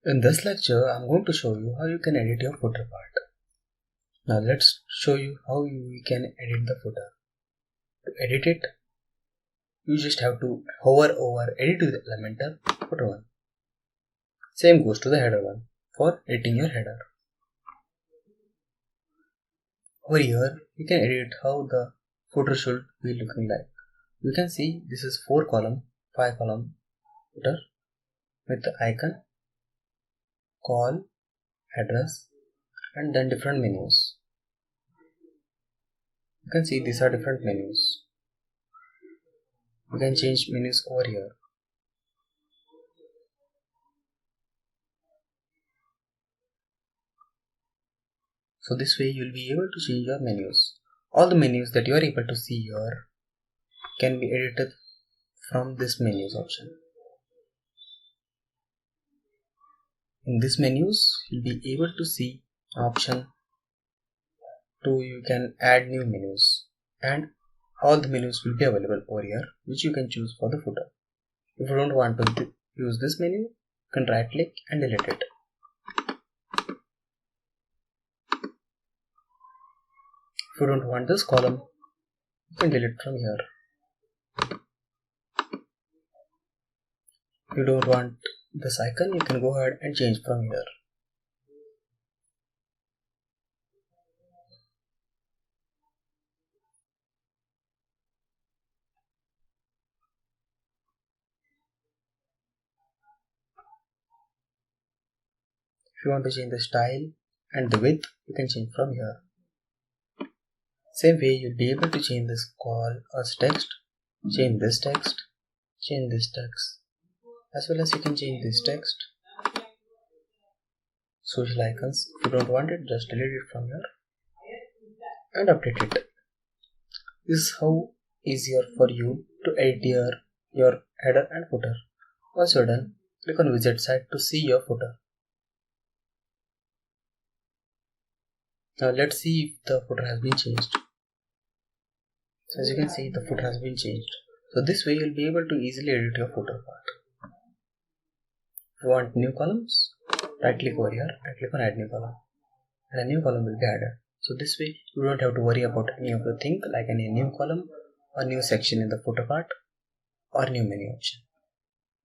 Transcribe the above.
In this lecture, I'm going to show you how you can edit your footer part. Now let's show you how you can edit the footer. To edit it, you just have to hover over edit with Elementor footer one. Same goes to the header one for editing your header. Over here, you can edit how the footer should be looking like. You can see this is 4 column, 5 column footer with the icon, call, address, and then different menus. You can see these are different menus. You can change menus over here. So this way you will be able to change your menus. All the menus that you are able to see here can be edited from this menus option. In this menus, you'll be able to see option to you can add new menus, and all the menus will be available over here, which you can choose for the footer. If you don't want to use this menu, you can right click and delete it. If you don't want this column, you can delete from here. If you don't want this icon, you can go ahead and change from here. If you want to change the style and the width, you can change from here. Same way, you'll be able to change this call as text, change this text, change this text, as well as you can change this text. Social icons, if you don't want it, just delete it from here and update it. This is how easier for you to edit your header and footer. Once you're done, click on visit site to see your footer. Now let's see if the footer has been changed. So as you can see, the footer has been changed. So this way you'll be able to easily edit your footer part. If you want new columns, right click over here and click on add new column, and a new column will be added. So this way you don't have to worry about any of the things like any new column or new section in the footer part or new menu option.